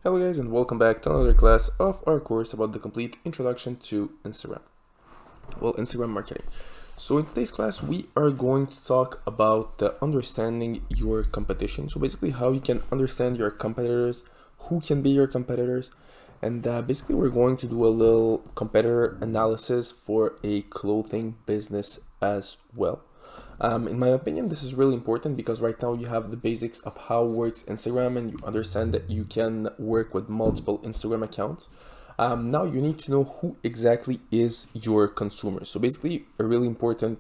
Hello guys, and welcome back to another class of our course about the complete introduction to Instagram. Instagram marketing. So in today's class, we are going to talk about understanding your competition. So basically how you can understand your competitors, who can be your competitors, and basically we're going to do a little competitor analysis for a clothing business as well. In my opinion, this is really important because right now you have the basics of how works Instagram and you understand that you can work with multiple Instagram accounts. Now you need to know who exactly is your consumer. So basically a really important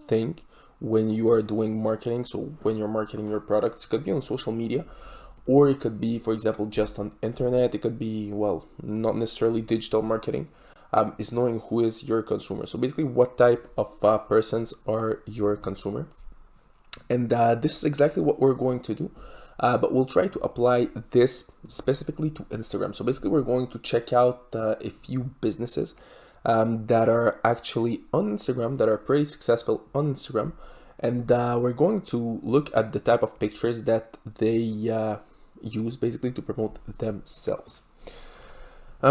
thing when you are doing marketing. So when you're marketing your products, it could be on social media, or it could be, for example, just on internet. It could be, well, not necessarily digital marketing. Is knowing who is your consumer. So basically what type of persons are your consumer. And this is exactly what we're going to do. But we'll try to apply this specifically to Instagram. So basically we're going to check out a few businesses that are actually on Instagram, that are pretty successful on Instagram. And we're going to look at the type of pictures that they use basically to promote themselves.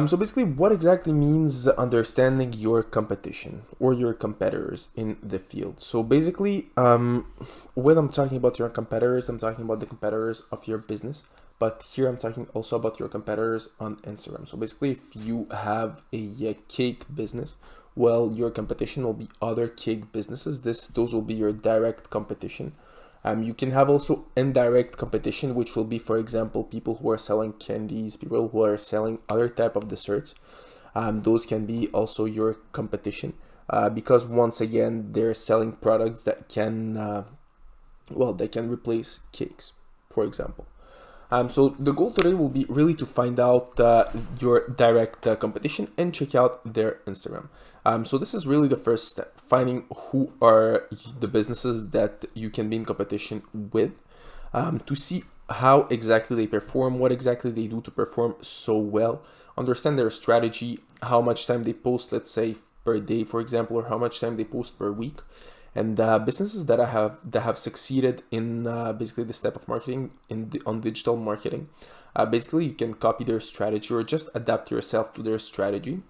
So basically what exactly means understanding your competition or your competitors in the field. So basically, when I'm talking about your competitors, I'm talking about the competitors of your business, but here I'm talking also about your competitors on Instagram. So basically if you have a cake business, well, your competition will be other cake businesses. Those will be your direct competition. You can have also indirect competition, which will be, for example, people who are selling candies, people who are selling other type of desserts. Those can be also your competition because once again, they're selling products that can, they can replace cakes, for example. So the goal today will be really to find out your direct competition and check out their Instagram. So this is really the first step, finding who are the businesses that you can be in competition with, to see how exactly they perform, what exactly they do to perform so well, understand their strategy, how much time they post, let's say per day, for example, or how much time they post per week. And businesses that have succeeded in basically this type of marketing on digital marketing, basically you can copy their strategy or just adapt yourself to their strategy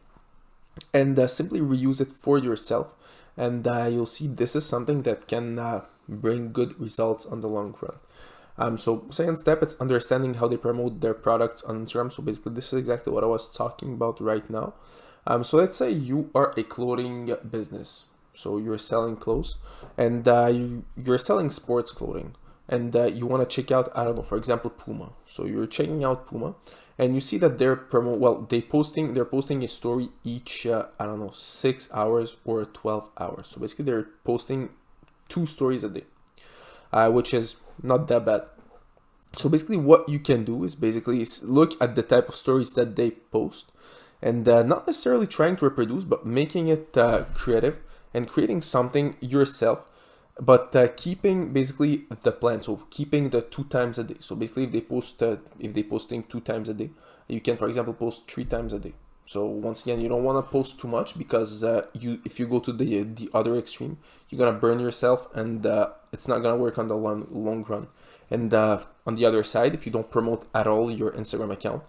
and simply reuse it for yourself. And you'll see this is something that can bring good results on the long run. So second step, it's understanding how they promote their products on Instagram. So basically this is exactly what I was talking about right now. So let's say you are a clothing business. So you're selling clothes and you're selling sports clothing and you want to check out, I don't know, for example, Puma. So you're checking out Puma and you see that they're posting a story each, I don't know, 6 hours or 12 hours. So basically they're posting 2 stories a day, which is not that bad. So basically what you can do is basically look at the type of stories that they post and not necessarily trying to reproduce, but making it creative and creating something yourself, but keeping basically the plan. So keeping the 2 times a day. So basically if they posting 2 times a day, you can, for example, post 3 times a day. So once again, you don't want to post too much because if you go to the other extreme, you're gonna burn yourself and it's not gonna work on the long run. And on the other side, if you don't promote at all your Instagram account,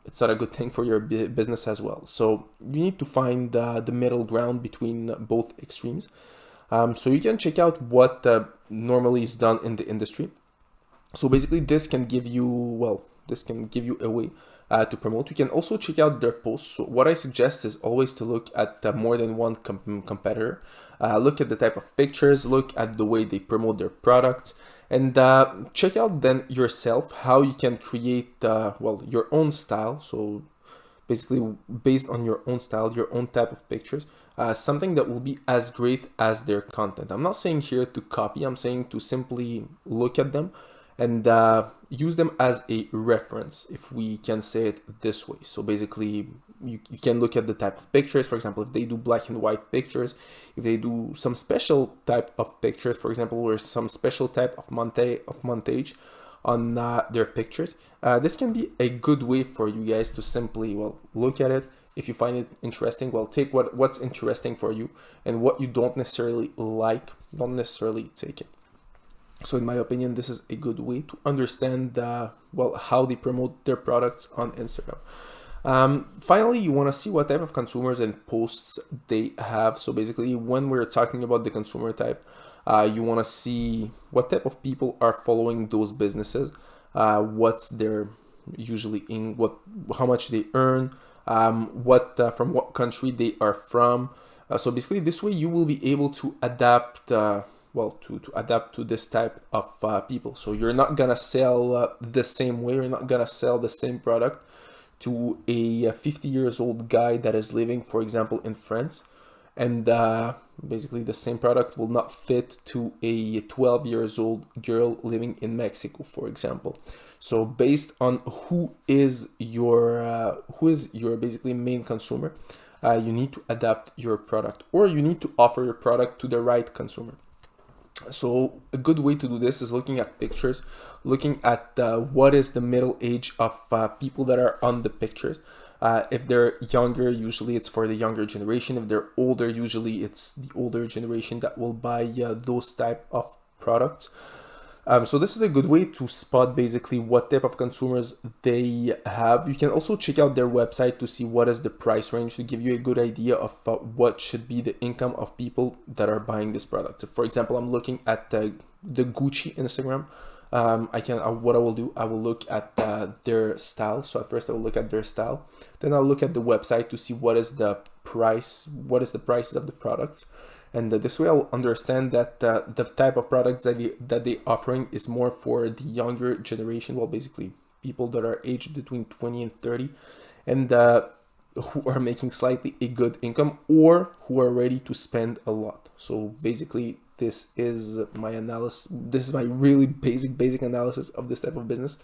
it's not a good thing for your business as well. So you need to find the middle ground between both extremes. So you can check out what normally is done in the industry. So basically this can give you, a way to promote. You can also check out their posts. So what I suggest is always to look at more than one competitor. Look at the type of pictures, look at the way they promote their products, and check out then yourself how you can create your own style. So basically based on your own style, your own type of pictures, something that will be as great as their content. I'm not saying here to copy, I'm saying to simply look at them and use them as a reference, if we can say it this way. So basically you can look at the type of pictures. For example, if they do black and white pictures, if they do some special type of pictures, for example, or some special type of montage on their pictures, this can be a good way for you guys to simply look at it. If you find it interesting, take what's interesting for you, and what you don't necessarily like, don't necessarily take it. So in my opinion, this is a good way to understand well, how they promote their products on Instagram. Finally, you want to see what type of consumers and posts they have. So basically, when we're talking about the consumer type, you want to see what type of people are following those businesses, what's their usually in what, how much they earn, what from what country they are from. So basically, this way you will be able to adapt. Well, to adapt to this type of people. So you're not gonna sell the same way. You're not gonna sell the same product to a 50 years old guy that is living, for example, in France, and basically the same product will not fit to a 12 years old girl living in Mexico, for example. So based on who is your basically main consumer, you need to adapt your product, or you need to offer your product to the right consumer. So a good way to do this is looking at pictures, looking at what is the middle age of people that are on the pictures. If they're younger, usually it's for the younger generation. If they're older, usually it's the older generation that will buy those type of products. So this is a good way to spot basically what type of consumers they have. You can also check out their website to see what is the price range, to give you a good idea of what should be the income of people that are buying this product. So for example, I'm looking at the Gucci Instagram. What I will do, I will look at their style. So at first I will look at their style, then I'll look at the website to see what is the price, what is the prices of the products. And this way I'll understand that the type of products that they offering is more for the younger generation. Well, basically people that are aged between 20 and 30, and who are making slightly a good income, or who are ready to spend a lot. So basically this is my analysis. This is my really basic analysis of this type of business.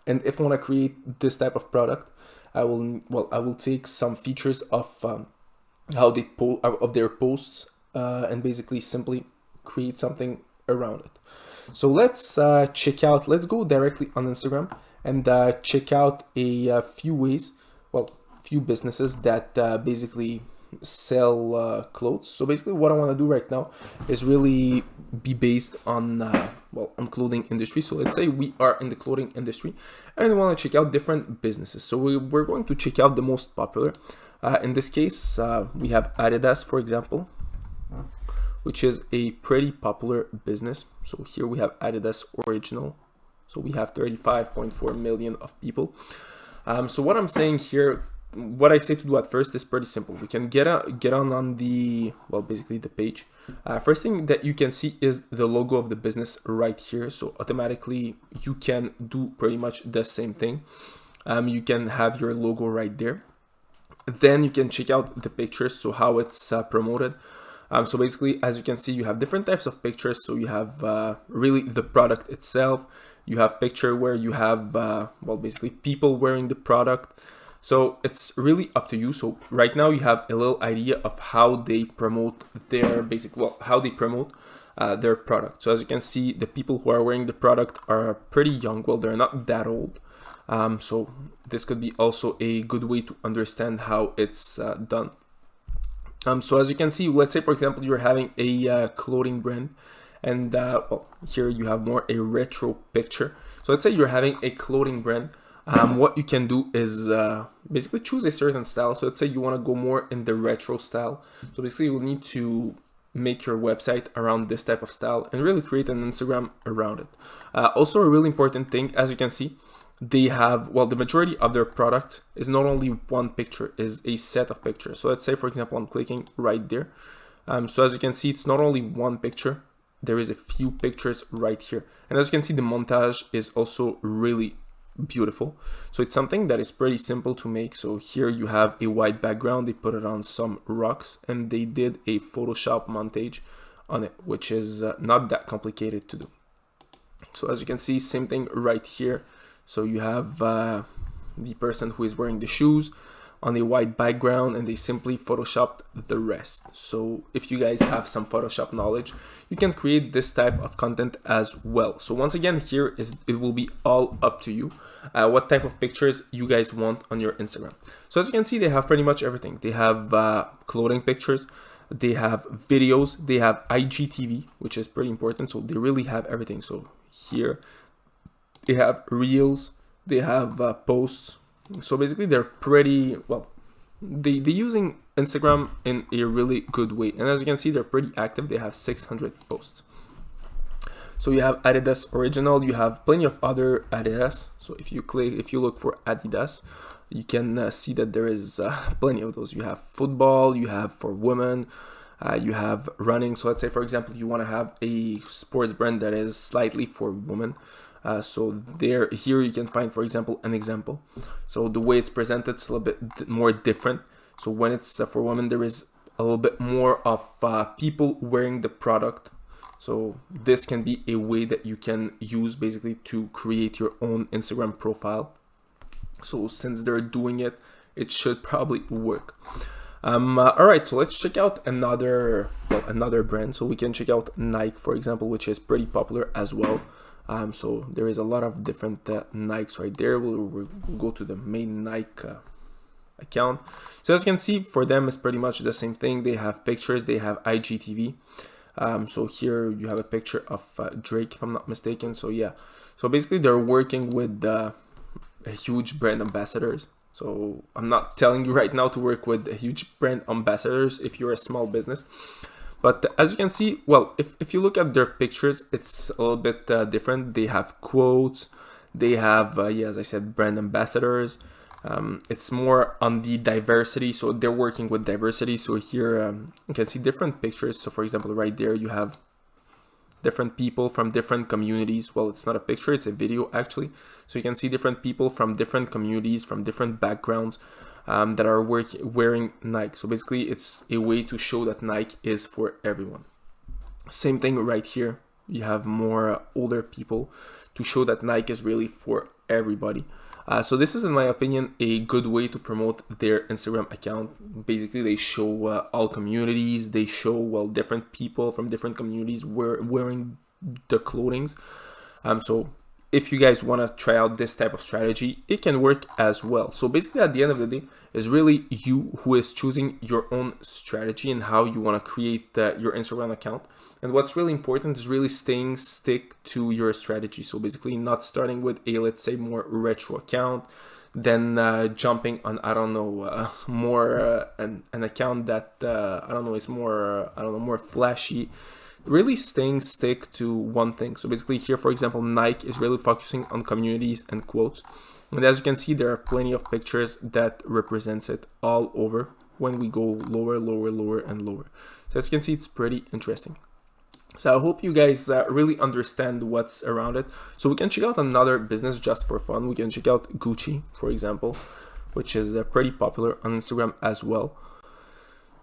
And if I want to create this type of product, I will take some features of how they of their posts, and basically simply create something around it. So let's let's go directly on Instagram and check out a few ways, few businesses that basically sell clothes. So basically what I want to do right now is really be based on on clothing industry. So let's say we are in the clothing industry and we want to check out different businesses. So we're going to check out the most popular. In this case, we have Adidas, for example, which is a pretty popular business. So here we have Adidas Original. So we have 35.4 million of people. So what I'm saying here, what I say to do at first is pretty simple. We can get on the, basically the page. First thing that you can see is the logo of the business right here. So automatically you can do pretty much the same thing. You can have your logo right there. Then you can check out the pictures, so how it's promoted. So basically, as you can see, you have different types of pictures. So you have really the product itself. You have picture where you have, basically people wearing the product. So it's really up to you. So right now you have a little idea of how they promote their their product. So as you can see, the people who are wearing the product are pretty young. Well, they're not that old. So this could be also a good way to understand how it's done. So as you can see, let's say, for example, you're having a clothing brand, and here you have more a retro picture. So let's say you're having a clothing brand. What you can do is basically choose a certain style. So let's say you want to go more in the retro style. So basically you'll need to make your website around this type of style and really create an Instagram around it. Also a really important thing, as you can see, they have, the majority of their product is not only one picture, is a set of pictures. So let's say, for example, I'm clicking right there. So as you can see, it's not only one picture, there is a few pictures right here. And as you can see, the montage is also really beautiful. So it's something that is pretty simple to make. So here you have a white background, they put it on some rocks, and they did a Photoshop montage on it, which is not that complicated to do. So as you can see, same thing right here. So you have the person who is wearing the shoes on a white background, and they simply photoshopped the rest. So if you guys have some Photoshop knowledge, you can create this type of content as well. So once again, it will be all up to you what type of pictures you guys want on your Instagram. So as you can see, they have pretty much everything. They have clothing pictures, they have videos, they have IGTV, which is pretty important. So they really have everything. So here they have reels, they have posts. So basically they're pretty, well, they're using Instagram in a really good way. And as you can see, they're pretty active. They have 600 posts. So you have Adidas Original, you have plenty of other Adidas. So if you look for Adidas, you can see that there is plenty of those. You have football, you have for women, you have running. So let's say, for example, you want to have a sports brand that is slightly for women. So here you can find, for example, an example. So the way it's presented is a little bit more different. So when it's for women, there is a little bit more of people wearing the product. So this can be a way that you can use basically to create your own Instagram profile. So since they're doing it, it should probably work. All right, so let's check out another brand. So we can check out Nike, for example, which is pretty popular as well. So there is a lot of different Nikes right there. We'll go to the main Nike account. So as you can see, for them, it's pretty much the same thing. They have pictures, they have IGTV. So here you have a picture of Drake, if I'm not mistaken. So yeah, so basically they're working with a huge brand ambassadors. So I'm not telling you right now to work with a huge brand ambassadors if you're a small business. But as you can see, well, if you look at their pictures, it's a little bit different. They have quotes, they have, yeah, as I said, brand ambassadors. It's more on the diversity, so they're working with diversity. So here you can see different pictures. So for example, right there you have different people from different communities. Well, it's not a picture, it's a video actually. So you can see different people from different communities, from different backgrounds that are wearing Nike. So basically it's a way to show that Nike is for everyone. Same thing right here. You have more older people to show that Nike is really for everybody. So this is, in my opinion, a good way to promote their Instagram account. Basically, they show all communities. They show, well, different people from different communities wearing the clothings. So if you guys want to try out this type of strategy, it can work as well. So basically, at the end of the day, it's really you who is choosing your own strategy and how you want to create your Instagram account. And what's really important is really stick to your strategy. So basically not starting with a, let's say, more retro account, then jumping on, I don't know, more an account that, I don't know, is more, I don't know, more flashy. Really stick to one thing. So basically here, for example, Nike is really focusing on communities and quotes. And as you can see, there are plenty of pictures that represents it all over when we go lower, and lower. So as you can see, it's pretty interesting. So I hope you guys really understand what's around it. So we can check out another business just for fun. We can check out Gucci, for example, which is pretty popular on Instagram as well.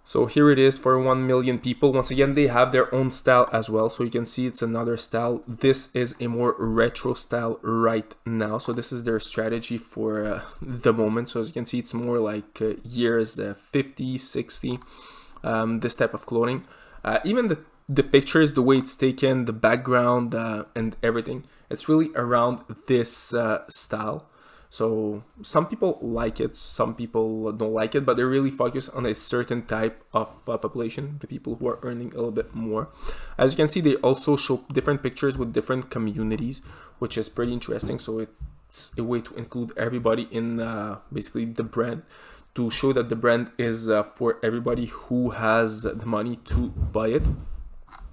So here it is for 1 million people. Once again, they have their own style as well. So you can see it's another style. This is a more retro style right now. So this is their strategy for the moment. So as you can see, it's more like years 50, 60, this type of clothing. Even the pictures, the way it's taken, the background and everything, it's really around this style. So some people like it, some people don't like it, but they really focus on a certain type of population, the people who are earning a little bit more. As you can see, they also show different pictures with different communities, which is pretty interesting. So it's a way to include everybody in basically the brand, to show that the brand is for everybody who has the money to buy it.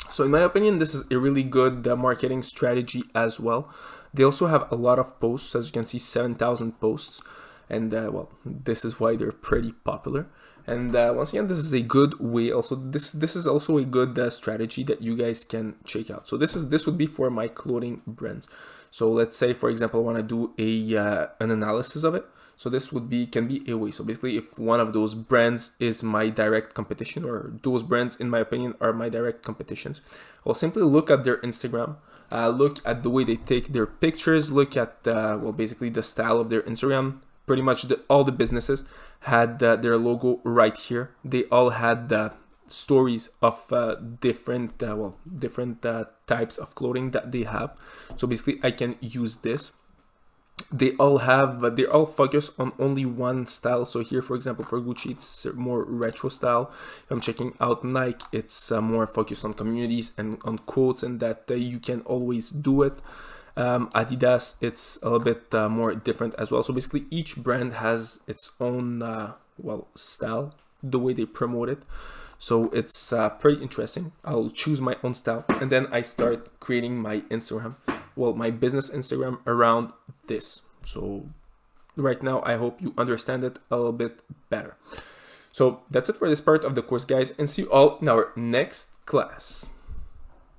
So in my opinion, this is a really good marketing strategy as well. They also have a lot of posts, as you can see, 7,000 posts. And well, this is why they're pretty popular. And once again, this is a good way. Also, this is also a good strategy that you guys can check out. So this would be for my clothing brands. So let's say, for example, I want to do an analysis of it. So this can be a way. So basically, if one of those brands is my direct competition, or those brands, in my opinion, are my direct competitions, I'll simply look at their Instagram, look at the way they take their pictures, look at, well, basically the style of their Instagram. Pretty much all the businesses had their logo right here. They all had stories of different types of clothing that they have. So basically, I can use this. they're all focused on only one style. So here, for example, for Gucci, it's more retro style. If I'm checking out Nike, it's more focused on communities and on quotes, and that you can always do it. Adidas, it's a little bit more different as well. So basically each brand has its own style, the way they promote it. So it's pretty interesting. I'll choose my own style, and then I start creating my Instagram, my business Instagram around this. So right now, I hope you understand it a little bit better. So that's it for this part of the course, guys, and see you all in our next class.